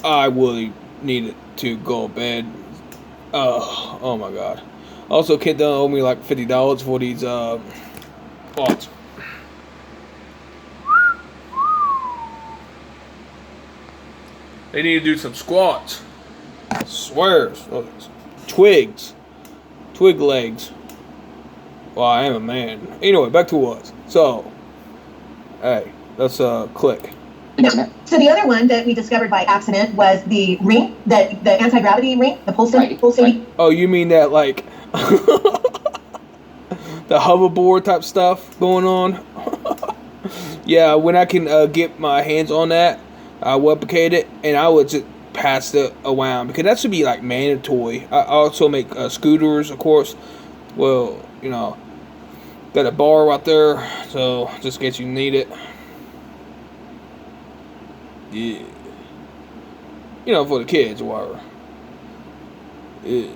I really needed to go to bed. Oh my god. Also, Kid Dunn owed me like $50 for these thoughts. They need to do some squats. I swear. Twigs. Twig legs. Well, I am a man. Anyway, back to what. So, hey, let's click. So the other one that we discovered by accident was the ring, the anti-gravity ring, the pulsating. Oh, you mean that like the hoverboard type stuff going on? Yeah, when I can get my hands on that, I replicate it, and I would just pass it around because that should be like mandatory. I also make scooters, of course. Well, you know, got a bar right there, so just in case you need it. Yeah. You know, for the kids or whatever. Yeah.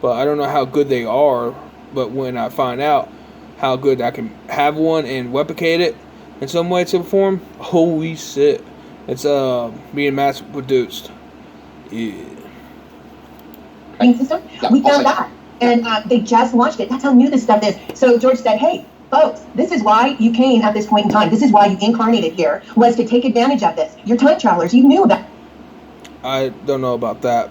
But I don't know how good they are, but when I find out how good I can have one and replicate it in some way, shape, or form, holy shit. It's being mass produced. Yeah. System. We found that. And they just launched it. That's how new this stuff is. So George said, hey, folks, this is why you came at this point in time. This is why you incarnated here, was to take advantage of this. You're time travelers. You knew about. I don't know about that.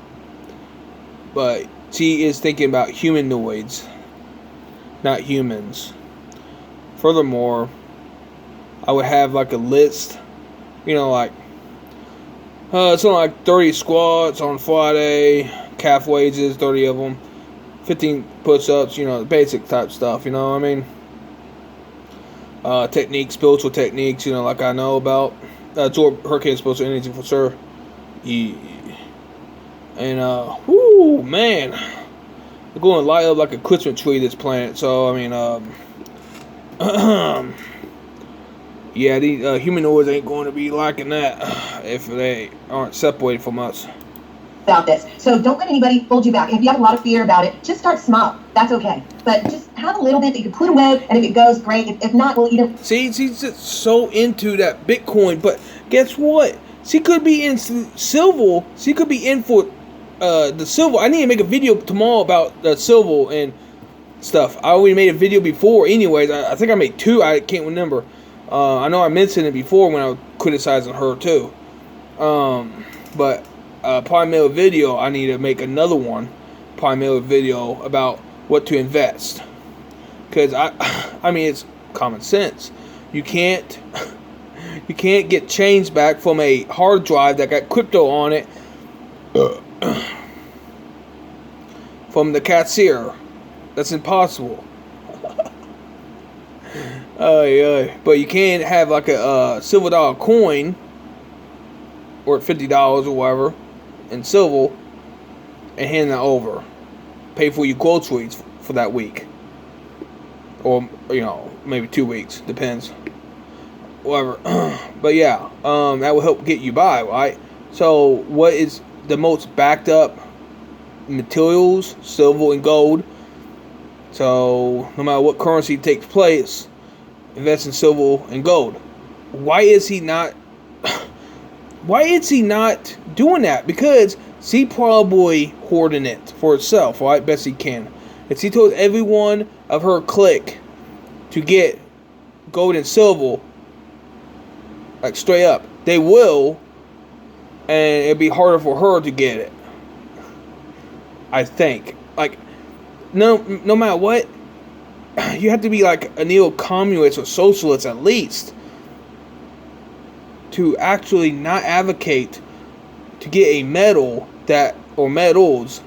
But she is thinking about humanoids, not humans. Furthermore, I would have like a list, you know, like, it's only like 30 squats on Friday, calf raises, 30 of them, 15 push-ups, you know, the basic type stuff, you know what I mean? Techniques, spiritual techniques, you know, like I know about. Absorb hurricane spiritual energy for sure. Yeah. And, whoo, man. They're going to light up like a Christmas tree, this planet. So, I mean, yeah, these humanoids ain't going to be liking that if they aren't separated from us. About this. So don't let anybody hold you back. If you have a lot of fear about it, just start small. That's okay. But just have a little bit that you can put away, and if it goes, great. If not, well, you know. See, she's just so into that Bitcoin, but guess what? She could be in silver. She could be in for the silver. I need to make a video tomorrow about the silver and stuff. I already made a video before anyways. I think I made two. I can't remember. I know I mentioned it before when I was criticizing her too. But probably made a video. I need to make another one. Probably made a video about what to invest. Because I mean, it's common sense. You can't get change back from a hard drive that got crypto on it from the cashier. That's impossible. But you can have like a silver dollar coin or $50 or whatever in silver and hand that over. Pay for your groceries for that week. Or, you know, maybe 2 weeks. Depends. Whatever. But yeah, that will help get you by, right? So, what is the most backed up materials? Silver and gold. So, no matter what currency takes place, invest in silver and gold. Why is he not doing that? Because she probably hoarding it for herself, right? Best he can. If she told everyone of her clique to get gold and silver, like straight up, they will, and it'd be harder for her to get it. I think. Like, no matter what, you have to be like a neo-communist or socialist at least to actually not advocate to get a medal or medals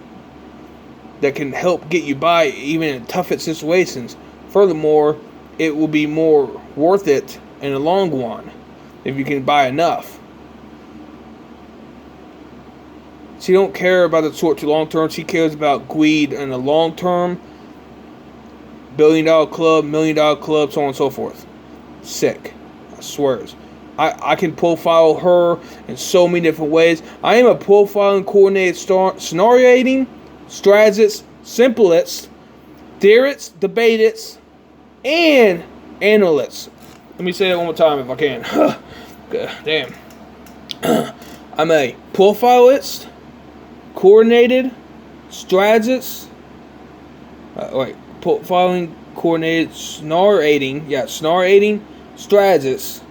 that can help get you by even in toughest situations. Furthermore, it will be more worth it in the long run if you can buy enough. She don't care about the short to long term. She cares about greed in the long term. $1 billion club, $1 million club, so on and so forth. Sick. I swear. I can profile her in so many different ways. I am a profiling, coordinated, scenarioing, strategist, simplest, theorist, debatist, and analyst. Let me say that one more time if I can. Damn. I'm a profilist, coordinated, strategist. Profiling, coordinated, snarrating, strategist,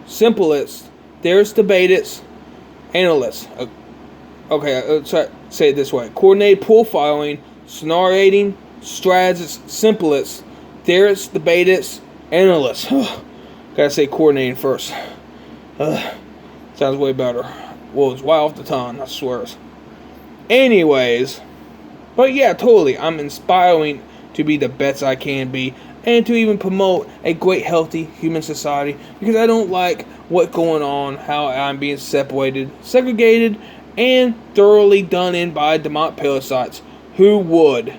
simplest, theorist, debatist, analyst. Okay, let's try to say it this way: coordinated, profiling, snarrating, strategist, simplest, theorist, debatist, analyst. Gotta say coordinating first. Sounds way better. Well, it's way off the tongue, I swear. Anyways, but yeah, totally. I'm inspiring to be the best I can be, and to even promote a great, healthy human society, because I don't like what's going on, how I'm being separated, segregated, and thoroughly done in by demonic parasites. Who would?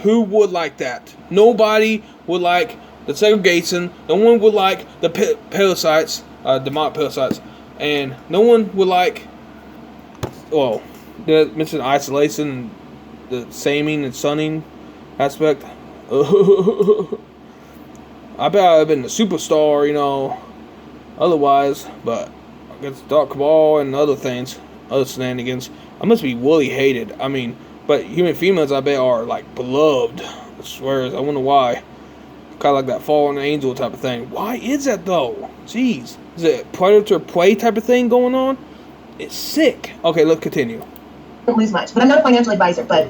Who would like that? Nobody would like the segregation. No one would like the parasites, demonic parasites, and no one would like. Well, they mentioned isolation, the saming and sunning aspect. I bet I've been a superstar, otherwise, but against Dark Cabal and other things, other shenanigans, I must be really hated. I mean, but human females, I bet, are like beloved. I swear, I wonder why. Kind of like that fallen angel type of thing. Why is that though? Jeez, is it predator prey type of thing going on? It's sick. Okay, let's continue. Don't lose much, but I'm not a financial advisor. But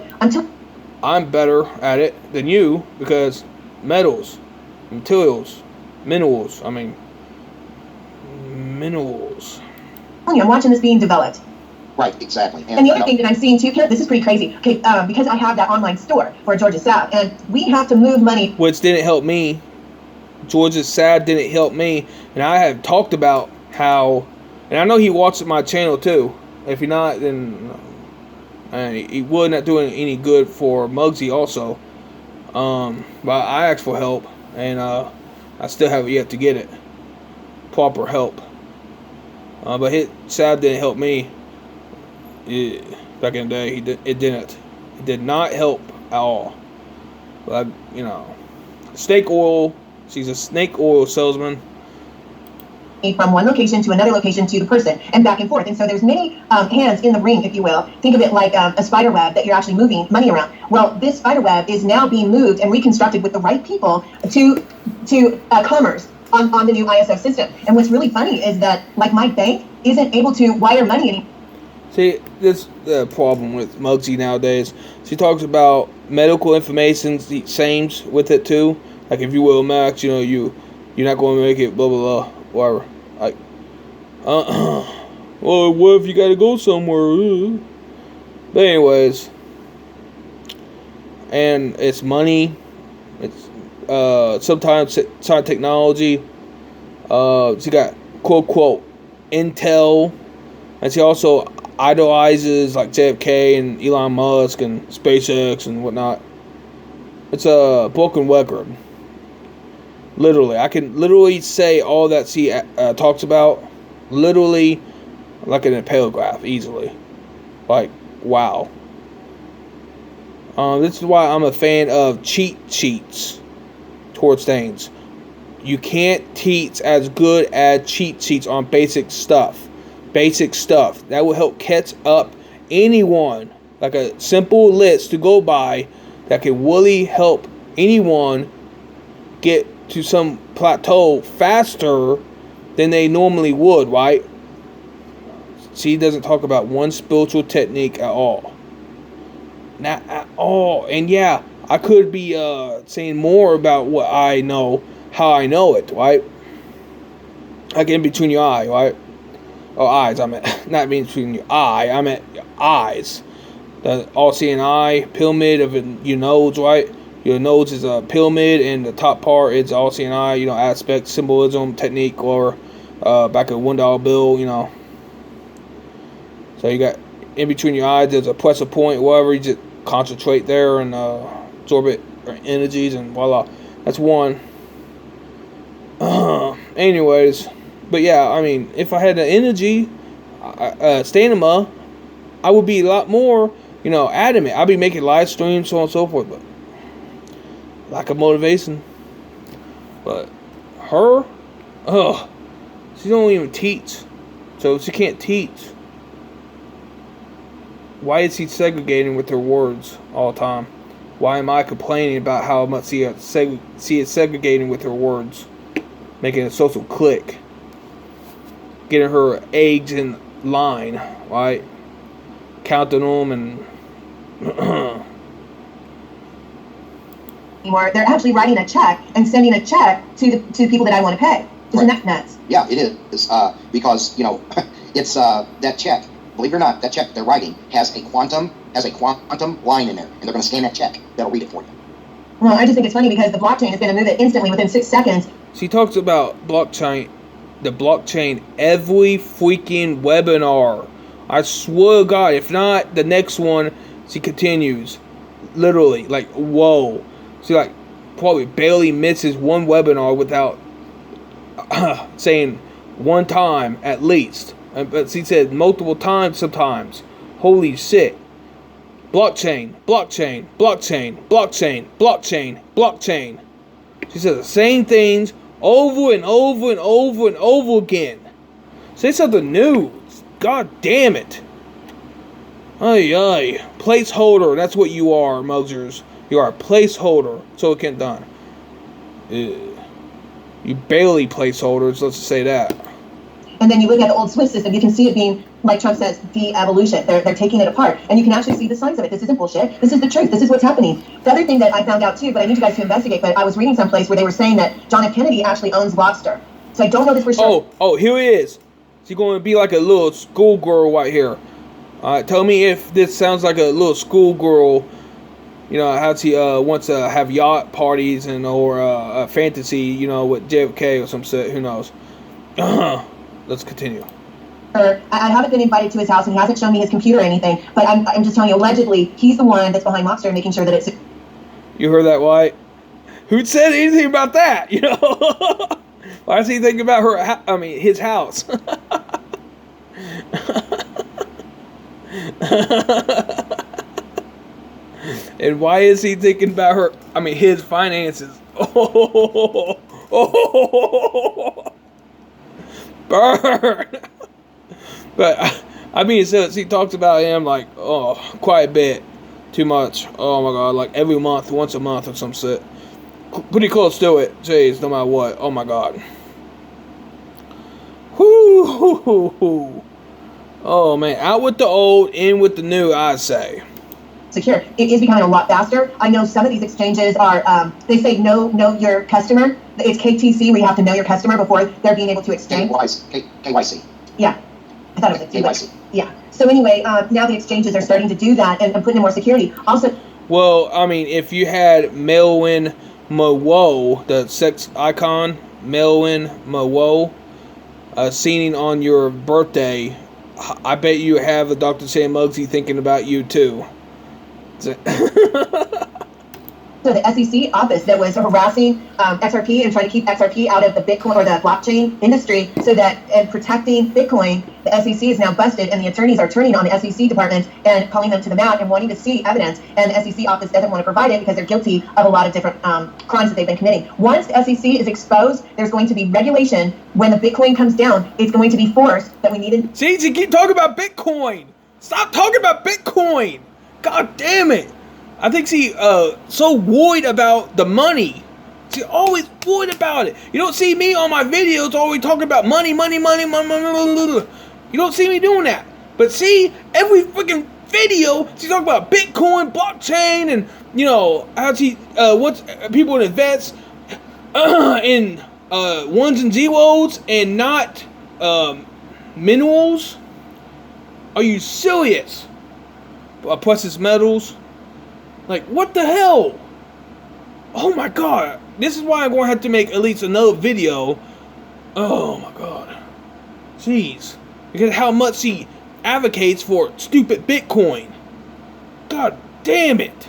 I'm better at it than you, because metals, materials, minerals. I'm watching this being developed. Right, exactly. And the other thing that I'm seeing too, this is pretty crazy. Okay, because I have that online store for Georgia South, and we have to move money. Which didn't help me. Georgia South didn't help me, and I have talked about how, and I know he watches my channel too. If you're not, then he would not doing any good for Muggzi also. But I asked for help, and I still have yet to get it. Proper help. But South didn't help me. Back in the day, it didn't. It did not help at all. But snake oil. She's a snake oil salesman. From one location to another location to the person, and back and forth. And so there's many hands in the ring, if you will. Think of it like a spider web that you're actually moving money around. Well, this spider web is now being moved and reconstructed with the right people to commerce on the new ISO system. And what's really funny is that, like, my bank isn't able to wire money anymore. See, this is the problem with Muggzi nowadays. She talks about medical information, the same with it too. Like, if you will, Max, you're not going to make it, blah, blah, blah, whatever. Like, well, what if you got to go somewhere? But anyways, and it's money, it's sometimes science technology. She got quote intel, and she also idolizes like JFK and Elon Musk and SpaceX and whatnot. It's a broken record. Literally, I can literally say all that she talks about, literally, like in a paragraph, easily. Like, wow. This is why I'm a fan of cheat sheets towards things. You can't teach as good as cheat sheets on basic stuff. Basic stuff. That will help catch up anyone. Like a simple list to go by that can really help anyone get to some plateau faster than they normally would, right? She doesn't talk about one spiritual technique at all. Not at all. And yeah, I could be saying more about what I know, how I know it, right? Like in between your eye, right? Oh, eyes, I meant. Not in between your eye, I meant your eyes. The all-seeing eye, pyramid of your nose, right? Your nose is a pyramid, and the top part is all-seeing eye, aspect, symbolism, technique, or back a $1 bill, So you got in between your eyes, there's a pressure point, whatever, you just concentrate there and absorb it, or energies, and voila. That's one. Anyways, but yeah, I mean, if I had the energy, stamina, I would be a lot more, adamant. I'd be making live streams, so on and so forth, but lack of motivation. But her, she don't even teach. So she can't teach. Why is he segregating with her words all the time? Why am I complaining about how much she is segregating with her words? Making a social clique. Getting her eggs in line, right? Counting them and... anymore. They're actually writing a check and sending a check to people that I want to pay. Isn't that nuts? Yeah, it is. Because, it's that check, believe it or not, that check they're writing has a quantum line in there, and they're going to scan that check. That'll read it for you. Well, I just think it's funny because the blockchain is going to move it instantly within 6 seconds. She talks about the blockchain every freaking webinar. I swear to God, if not the next one, she continues. Literally, like, whoa. She, like, probably barely misses one webinar without saying one time at least. But she said multiple times sometimes. Holy shit. Blockchain, blockchain, blockchain, blockchain, blockchain, blockchain. She says the same things over and over and over and over again. Say something new. God damn it. Ay, ay. Placeholder. That's what you are, Muggzers. You are a placeholder. So it can done. You barely placeholders, let's just say that. And then you look at the old Swift system, you can see it being, like Trump says, de-evolution. They're taking it apart. And you can actually see the signs of it. This isn't bullshit. This is the truth. This is what's happening. The other thing that I found out too, but I need you guys to investigate, but I was reading someplace where they were saying that John F. Kennedy actually owns Lobster. So I don't know this for sure. Oh, here he is. She's going to be like a little schoolgirl right here. Tell me if this sounds like a little schoolgirl. How she wants to have yacht parties or a fantasy, with JFK or some shit. Who knows? Let's continue. I haven't been invited to his house, and he hasn't shown me his computer or anything. But I'm just telling you, allegedly, he's the one that's behind Monster, making sure that it's... You heard that, White? Who said anything about that? Why is he thinking about his house? And why is he thinking about his finances? Burn! But, so he talks about him, quite a bit. Too much. Oh my God, like every month, once a month or some shit. Pretty close to it. Jeez, no matter what. Oh my God. Whoo! Oh man, out with the old, in with the new, I say. Secure. It is becoming a lot faster. I know some of these exchanges are, they say know your customer. It's KTC where you have to know your customer before they're being able to exchange. KYC. Yeah. I thought it was KYC. Yeah. So anyway, now the exchanges are starting to do that and putting in more security. Also. Well, if you had Melwin Mowo, the sex icon, Melwin Mowo, singing on your birthday, I bet you have a Dr. Sam Muggzi thinking about you too. So the SEC office that was harassing XRP and trying to keep XRP out of the Bitcoin or the blockchain industry and protecting Bitcoin, the SEC is now busted and the attorneys are turning on the SEC department and calling them to the mat and wanting to see evidence. And the SEC office doesn't want to provide it because they're guilty of a lot of different crimes that they've been committing. Once the SEC is exposed, there's going to be regulation. When the Bitcoin comes down, it's going to be forced that we need to... See, you keep talking about Bitcoin. Stop talking about Bitcoin. God damn it. I think she's so worried about the money. She's always worried about it. You don't see me on my videos always talking about money. You don't see me doing that. But see, every freaking video, she's talking about Bitcoin, blockchain, and, how she wants people to invest in ones and zeros and not minerals. Are you serious? Precious metals. Like, what the hell? Oh my God. This is why I'm going to have to make at least another video. Oh my God. Jeez. Because how much he advocates for stupid Bitcoin. God damn it.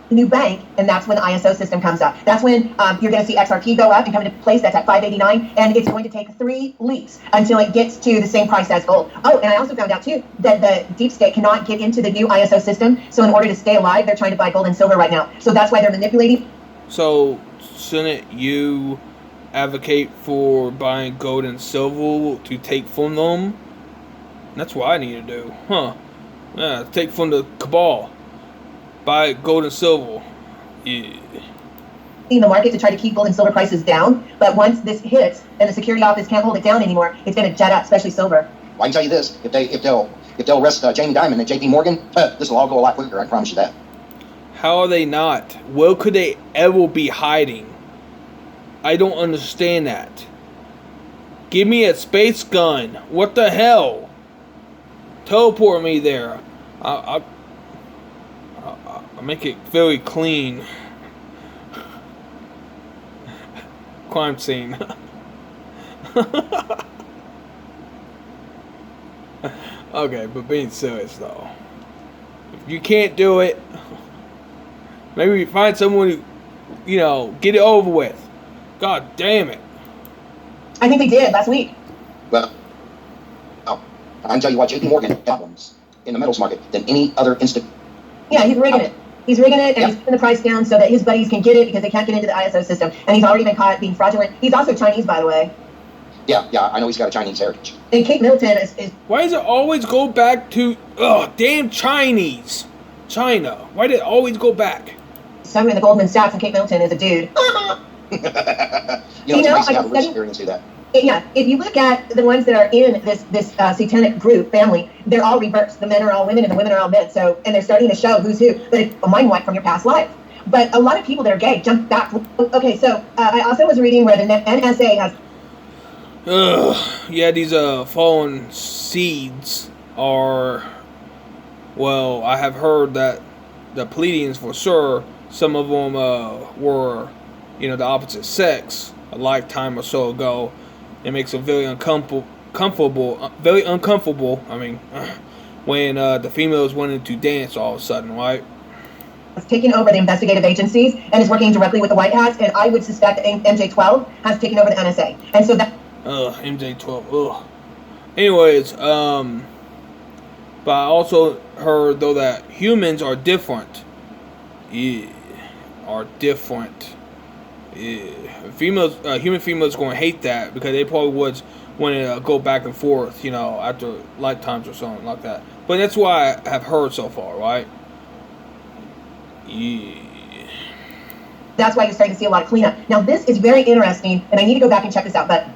New bank, and that's when the ISO system comes up. That's when you're going to see XRP go up and come into place. That's at 589, and it's going to take 3 leaps until it gets to the same price as gold. Oh, and I also found out too that the deep state cannot get into the new ISO system. So in order to stay alive, they're trying to buy gold and silver right now. So that's why they're manipulating. So shouldn't you advocate for buying gold and silver to take from them That's what I need to do. Huh. Yeah, take from the cabal. Buy gold and silver. Yeah. In the market to try to keep gold and silver prices down, but once this hits and the security office can't hold it down anymore, it's going to jet up, especially silver. Well, I can tell you this: if they'll arrest Jamie Dimon and J.P. Morgan, this will all go a lot quicker. I promise you that. How are they not? Where could they ever be hiding? I don't understand that. Give me a space gun. What the hell? Teleport me there. I'll make it very clean. Crime scene. Okay, but being serious though, if you can't do it, maybe find someone who, get it over with. God damn it. I think they did last week. Well, I can tell you what, J.P. Morgan has problems in the metals market than any other institution. Yeah, he's rigging it. He's rigging it, and he's putting the price down so that his buddies can get it because they can't get into the ISO system. And he's already been caught being fraudulent. He's also Chinese, by the way. Yeah, I know he's got a Chinese heritage. And Kate Middleton is Why does it always go back to, damn Chinese? China. Why did it always go back? somewhere in the Goldman Sachs, and Kate Middleton is a dude. It's nice to have a rich experience do that. Yeah, if you look at the ones that are in this satanic group family, they're all reversed. The men are all women and the women are all men. So, and they're starting to show who's who, but it's a mind wipe from your past life. But a lot of people that are gay jump back. Okay, so I also was reading where the NSA has. Yeah, these fallen seeds are. Well, I have heard that the Pleiadians, for sure, some of them were, the opposite sex a lifetime or so ago. It makes it very uncomfortable. Very uncomfortable. I mean, when the females wanted to dance all of a sudden, right? Has taken over the investigative agencies and is working directly with the White Hats, and I would suspect that MJ-12 has taken over the NSA, and so that. MJ-12. Anyways, but I also heard though that humans are different. Yeah, are different. Yeah, human females going to hate that because they probably would want to go back and forth, after lifetimes or something like that. But that's what I have heard so far, right? Yeah. That's why you're starting to see a lot of cleanup. Now, this is very interesting, and I need to go back and check this out. But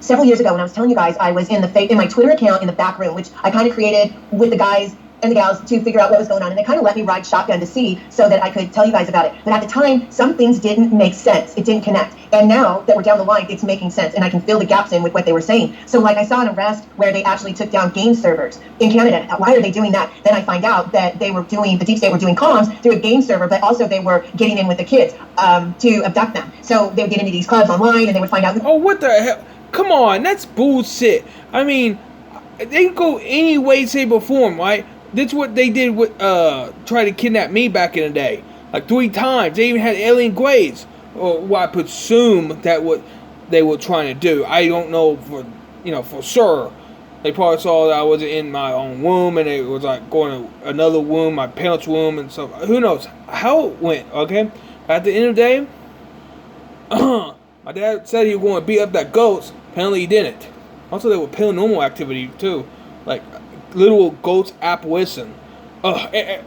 several years ago, when I was telling you guys, I was in my Twitter account in the back room, which I kind of created with the guys and the gals to figure out what was going on, and they kind of let me ride shotgun to see so that I could tell you guys about it. But at the time, some things didn't make sense. It didn't connect. And now that we're down the line, it's making sense, and I can fill the gaps in with what they were saying. So like I saw an arrest where they actually took down game servers in Canada. Why are they doing that? Then I find out that the deep state were doing comms through a game server, but also they were getting in with the kids to abduct them. So they would get into these clubs online, and they would find out. Oh, what the hell? Come on, that's bullshit. I mean, they go any way, shape, or form, right? That's what they did with try to kidnap me back in the day, like 3 times. They even had alien grades, or what I presume that what they were trying to do. I don't know for sure. They probably saw that I was in my own womb, and it was like going to another womb, my parents' womb, and so who knows how it went. Okay, but at the end of the day, my dad said he was going to beat up that ghost. Apparently, he didn't. Also, there was paranormal activity too, like little ghost apparition. Alright,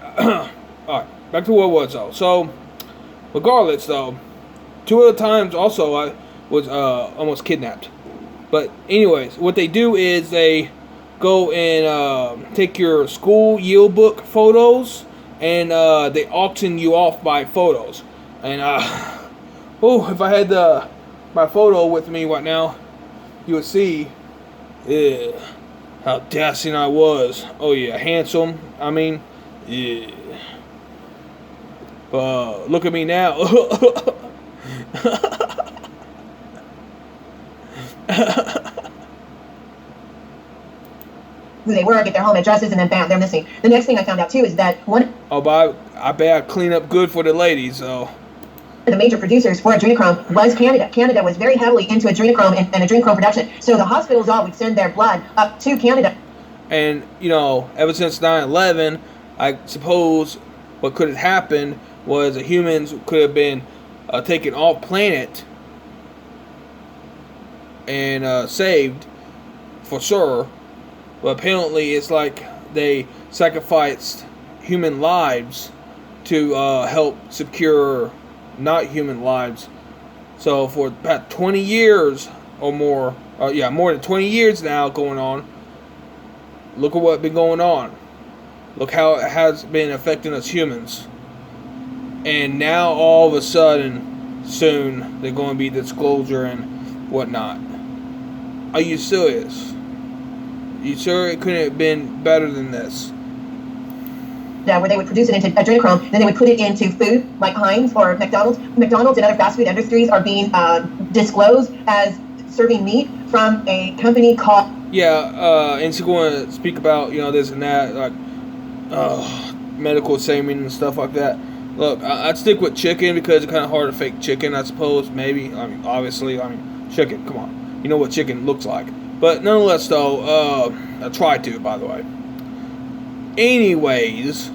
back to what it was though. So, regardless though, 2 other times also I was almost kidnapped. But anyways, what they do is they go and take your school yearbook photos, and they auction you off by photos. And if I had my photo with me right now, you would see how dashing I was. Oh yeah, handsome. I mean, yeah. But look at me now. Who they were, get their home addresses, and then bam, they're missing. The next thing I found out too is that one. Oh, but I bet I clean up good for the ladies, so. The major producers for adrenochrome was Canada. Canada was very heavily into adrenochrome and adrenochrome production. So the hospitals all would send their blood up to Canada. And, ever since 9/11, I suppose what could have happened was the humans could have been taken off planet and saved, for sure. But apparently it's like they sacrificed human lives to help secure not human lives. So for about 20 years or more, more than 20 years now going on, look at what's been going on. Look how it has been affecting us humans. And now all of a sudden, soon, there's going to be disclosure and whatnot. Are you serious? You sure it couldn't have been better than this? Where they would produce it into adrenochrome, then they would put it into food like Heinz or McDonald's. McDonald's and other fast food industries are being disclosed as serving meat from a company called... Yeah, and she's going to speak about, this and that, like, medical semen and stuff like that. Look, I'd stick with chicken because it's kind of hard to fake chicken, I suppose, maybe. Obviously, chicken, come on. You know what chicken looks like. But nonetheless, though, I tried to, by the way. Anyways,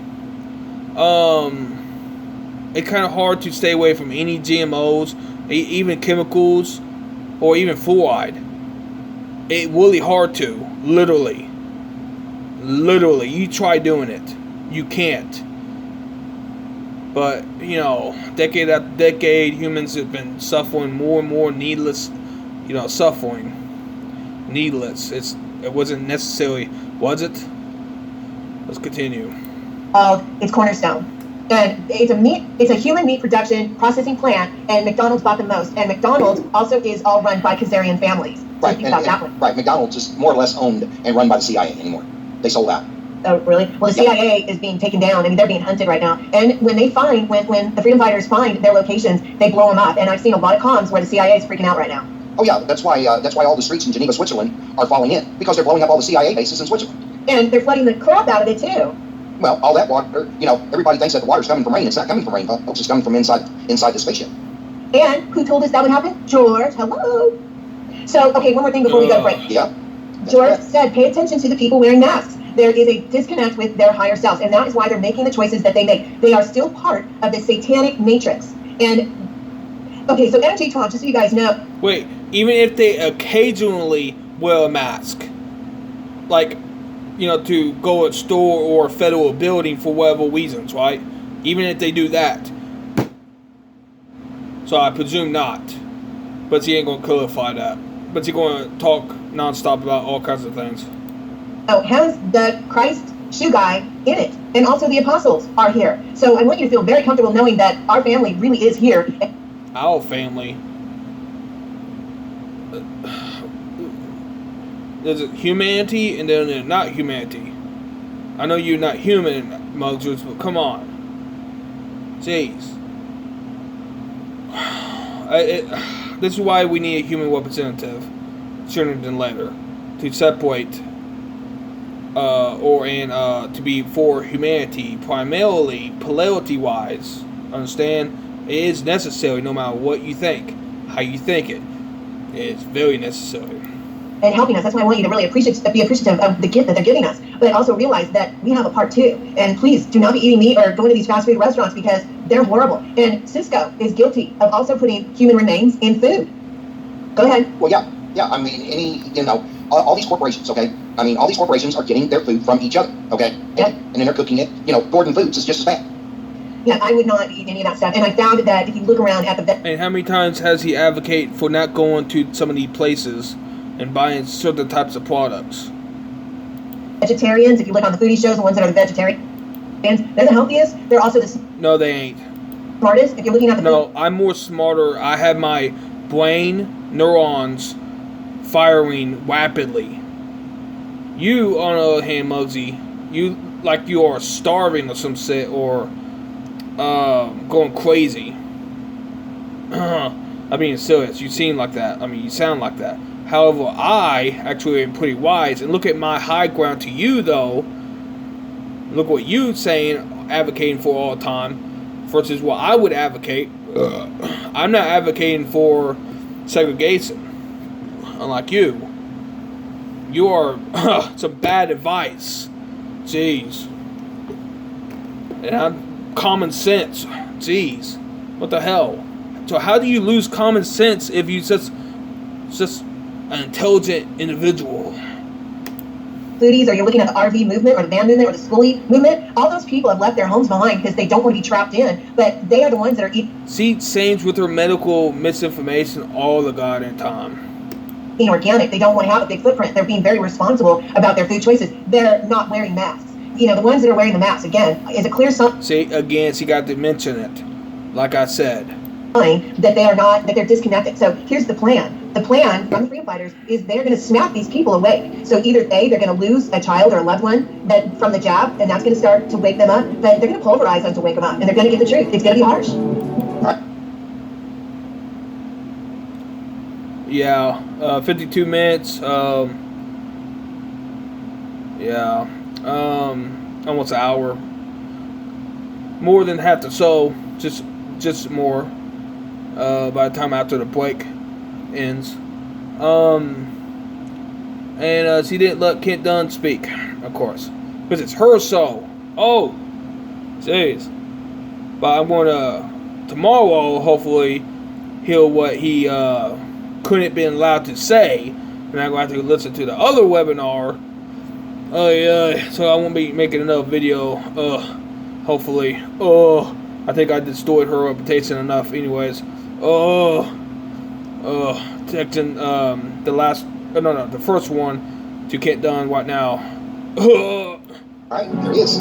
it's kind of hard to stay away from any GMOs, even chemicals, or even fluoride. It's really hard to, literally. Literally, you try doing it, you can't. But, decade after decade, humans have been suffering more and more needless, suffering. Needless. It wasn't necessarily, was it? Let's continue. It's Cornerstone. And it's a human meat production processing plant, and McDonald's bought the most. And McDonald's also is all run by Khazarian families. So Right, think about that one. Right, McDonald's is more or less owned and run by the CIA anymore. They sold out. Oh, really? Well, the CIA is being taken down. They're being hunted right now. And when they find, when the freedom fighters find their locations, they blow them up. And I've seen a lot of comms where the CIA is freaking out right now. Oh yeah, that's why all the streets in Geneva, Switzerland are falling in, because they're blowing up all the CIA bases in Switzerland. And they're flooding the crap out of it too. Well, all that water, everybody thinks that the water's coming from rain. It's not coming from rain, folks. It's coming from inside the spaceship. And who told us that would happen? George. Hello. So, okay, one more thing before we go to break. Yeah. George said, pay attention to the people wearing masks. There is a disconnect with their higher selves, and that is why they're making the choices that they make. They are still part of the satanic matrix. And, okay, so energy talk, just so you guys know. Wait, even if they occasionally wear a mask, like, to go to a store or a federal building for whatever reasons, right? Even if they do that. So I presume not. But he ain't going to clarify that. But he's going to talk nonstop about all kinds of things. Oh, has the Christ shoe guy in it. And also the apostles are here. So I want you to feel very comfortable knowing that our family really is here. Our family? There's humanity and then there's not humanity. I know you're not human, Muggzi, but come on. Jeez. This is why we need a human representative sooner than later to separate to be for humanity, primarily polarity-wise. Understand? It is necessary no matter what you think, how you think it. It's very necessary. And helping us. That's why I want you to really be appreciative of the gift that they're giving us. But also realize that we have a part too. And please do not be eating meat or going to these fast food restaurants because they're horrible. And Cisco is guilty of also putting human remains in food. Go ahead. Well, yeah. I mean, all these corporations, okay? I mean, all these corporations are getting their food from each other, okay? Yep. And then they're cooking it. Gordon Foods is just as bad. Yeah, I would not eat any of that stuff. And I found that if you look around at the... And how many times has he advocated for not going to some of these places and buying certain types of products? Vegetarians, if you look on the foodie shows, the ones that are the vegetarians, they're the healthiest. They're also the No, they ain't. smartest. If you're looking at the No, I'm more smarter. I have my brain neurons firing rapidly. You, on the other hand, Muggzi, you are starving or some shit or going crazy. I'm being serious. You seem like that. I mean, you sound like that. However, I actually am pretty wise. And look at my high ground to you, though. Look what you saying, advocating for all the time, versus what I would advocate. I'm not advocating for segregation. Unlike you. You are some bad advice. Jeez. And I'm common sense. Jeez. What the hell? So how do you lose common sense if you just an intelligent individual? foodies, or you're looking at the RV movement or the van movement or the schoolie movement, all those people have left their homes behind because they don't want to be trapped in, but they are the ones that are eating same with her medical misinformation all the goddamn time. Organic. They don't want to have a big footprint. They're being very responsible about their food choices. They're not wearing masks. You know, the ones that are wearing the masks, again, is a clear sign. See, again, she got to mention it. Like I said. That they are not, that they're disconnected. So here's the plan. The plan from the freedom fighters is they're going to snap these people awake. So either they're going to lose a child or a loved one that from the jab, and that's going to start to wake them up. But they're going to pulverize them to wake them up, and they're going to get the truth. It's going to be harsh. Yeah, 52 minutes. Yeah, almost an hour. More than half the show, just more. By the time after the break ends, and she didn't let Kent Dunn speak, of course, because it's her show. Oh, jeez. But I'm gonna tomorrow, hopefully, hear what he couldn't been allowed to say, and I'm gonna have to listen to the other webinar. Oh yeah, so I won't be making another video. Hopefully. I think I destroyed her reputation enough, anyways. Texting the first one to Kent Dunn right now. Alright, there he is.